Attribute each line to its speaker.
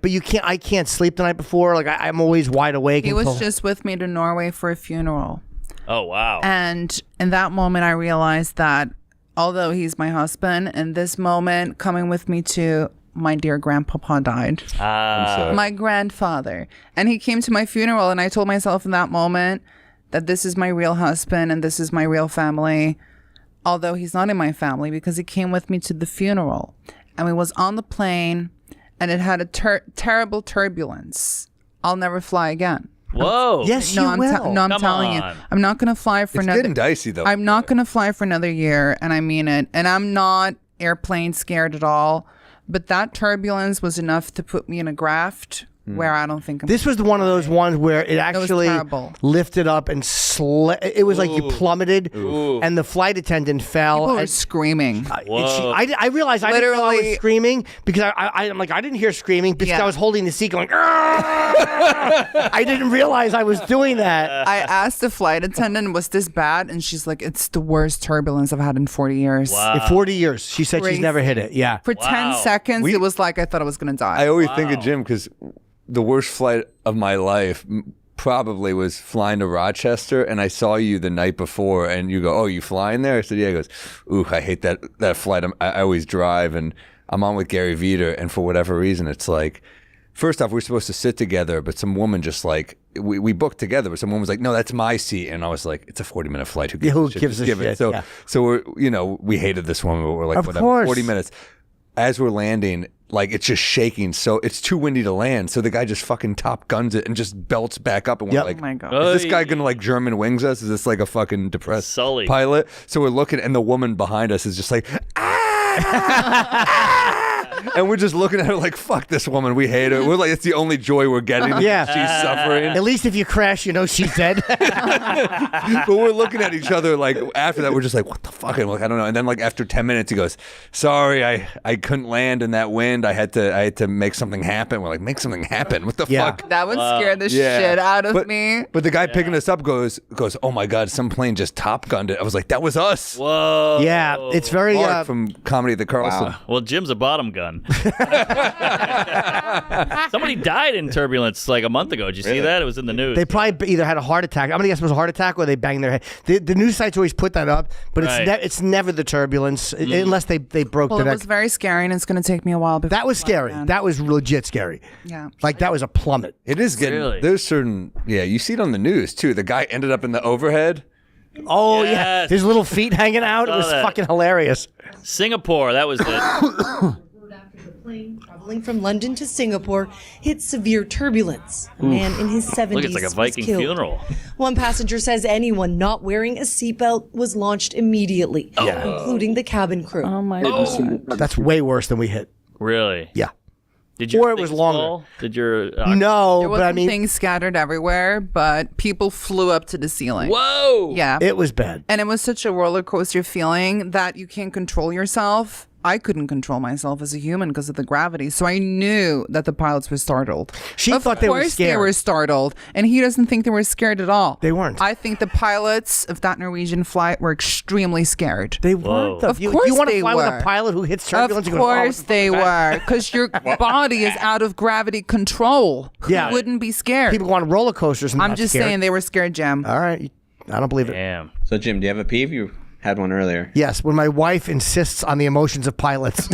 Speaker 1: But I can't sleep the night before. Like I'm always wide awake.
Speaker 2: He was just with me to Norway for a funeral.
Speaker 3: Oh, wow.
Speaker 2: And in that moment, I realized that although he's my husband, in this moment, coming with me to my dear grandpapa died. My grandfather. And he came to my funeral, and I told myself in that moment that this is my real husband and this is my real family. Although he's not in my family, because he came with me to the funeral. And we was on the plane. And it had a terrible turbulence. I'll never fly again.
Speaker 3: Whoa.
Speaker 1: Yes, you will.
Speaker 2: I'm telling you. I'm not going to fly for another...
Speaker 4: It's getting dicey, though.
Speaker 2: I'm not going to fly for another year, and I mean it. And I'm not airplane scared at all. But that turbulence was enough to put me in a graft where I don't think I'm...
Speaker 1: This was one of those ones where it actually lifted up and it was like you plummeted, and the flight attendant fell.
Speaker 2: People were screaming.
Speaker 1: I realized I didn't know I was screaming because I'm like, I didn't hear screaming because I was holding the seat going, I didn't realize I was doing that.
Speaker 2: I asked the flight attendant, was this bad? And she's like, it's the worst turbulence I've had in 40 years.
Speaker 3: Wow.
Speaker 1: In 40 years. She said she's never hit it. Yeah.
Speaker 2: For 10 seconds, it was like I thought I was going to die.
Speaker 4: I always think of Jim because the worst flight of my life probably was flying to Rochester, and I saw you the night before, and you go, "Oh, you flying there?" I said, "Yeah." He goes, "Ooh, I hate that flight. I always drive, and I'm on with Gary Veter, and for whatever reason, it's like, first off, we're supposed to sit together, but some woman just like we booked together, but someone was like, "No, that's my seat," and I was like, "It's a 40-minute flight.
Speaker 1: Who gives a shit?"
Speaker 4: So we're we hated this woman, but we're like,
Speaker 1: of
Speaker 4: whatever,
Speaker 1: course.
Speaker 4: 40 minutes. As we're landing, like it's just shaking, so it's too windy to land. So the guy just fucking Top Guns it and just belts back up, and we're like,
Speaker 2: oh my God.
Speaker 4: is this guy gonna like German wings us? Is this like a fucking depressed
Speaker 3: Sully
Speaker 4: pilot? So we're looking, and the woman behind us is just like, ah! And we're just looking at her like, fuck this woman, we hate her. We're like, it's the only joy we're getting.
Speaker 1: Yeah.
Speaker 4: She's suffering.
Speaker 1: At least if you crash, you know she's dead.
Speaker 4: But we're looking at each other like after that, we're just like, what the fuck? And like, I don't know. And then like after 10 minutes, he goes, sorry, I couldn't land in that wind. I had to make something happen. We're like, make something happen. What the fuck?
Speaker 2: That would scare the shit out of me.
Speaker 4: But the guy picking us up goes, oh my God, some plane just Top Gunned it. I was like, that was us.
Speaker 3: Whoa.
Speaker 1: Yeah, it's very...
Speaker 4: Mark from Comedy at the Carlson.
Speaker 3: Wow. Well, Jim's a bottom gun. Somebody died in Turbulence like a month ago. Did you see that? It was in the news.
Speaker 1: They probably either had a heart attack. I'm going to guess it was a heart attack, or they banged their head. The news sites always put that up, but it's never the turbulence unless they broke the neck.
Speaker 2: It was very scary, and it's going to take me a while.
Speaker 1: That was scary. That was legit scary.
Speaker 2: Yeah.
Speaker 1: Like that was a plummet.
Speaker 4: It is getting...
Speaker 3: Really?
Speaker 4: There's certain... Yeah, you see it on the news too. The guy ended up in the overhead.
Speaker 1: Oh, yeah.
Speaker 3: Yes.
Speaker 1: His little feet hanging out. It was fucking hilarious.
Speaker 3: Singapore, that was it.
Speaker 5: After the plane traveling from London to Singapore hit severe turbulence. A man in his 70s
Speaker 3: Look, it's like a Viking
Speaker 5: was killed.
Speaker 3: funeral.
Speaker 5: One passenger says anyone not wearing a seatbelt was launched immediately, including the cabin crew.
Speaker 2: Oh my God.
Speaker 1: That's way worse than we hit.
Speaker 3: Really?
Speaker 1: Yeah.
Speaker 3: Did your
Speaker 1: Or it was
Speaker 3: things
Speaker 1: longer.
Speaker 3: fall? Did your...
Speaker 1: No,
Speaker 2: There
Speaker 1: but I
Speaker 2: wasn't
Speaker 1: mean,
Speaker 2: things scattered everywhere, but people flew up to the ceiling.
Speaker 3: Whoa!
Speaker 2: Yeah.
Speaker 1: it was bad.
Speaker 2: And it was such a roller coaster feeling that you can't control yourself. I couldn't control myself as a human because of the gravity. So I knew that the pilots were startled.
Speaker 1: She thought they were
Speaker 2: Of course
Speaker 1: scared.
Speaker 2: they were startled. And he doesn't think they were scared at all.
Speaker 1: They weren't.
Speaker 2: I think the pilots of that Norwegian flight were extremely scared.
Speaker 1: They weren't.
Speaker 2: Of
Speaker 1: You
Speaker 2: course
Speaker 1: want to
Speaker 2: they
Speaker 1: fly with
Speaker 2: were.
Speaker 1: a pilot who hits turbulence?
Speaker 2: Of
Speaker 1: and goes, "Oh,
Speaker 2: course they were. Because your body is out of gravity control. Who
Speaker 1: Yeah.
Speaker 2: wouldn't be scared?
Speaker 1: People go on roller coasters and
Speaker 2: I'm
Speaker 1: not
Speaker 2: just
Speaker 1: scared.
Speaker 2: saying they were scared, Jim.
Speaker 1: All right. I don't believe it.
Speaker 3: Damn.
Speaker 6: So, Jim, do you have a peeve? You had one earlier.
Speaker 1: Yes, when my wife insists on the emotions of pilots.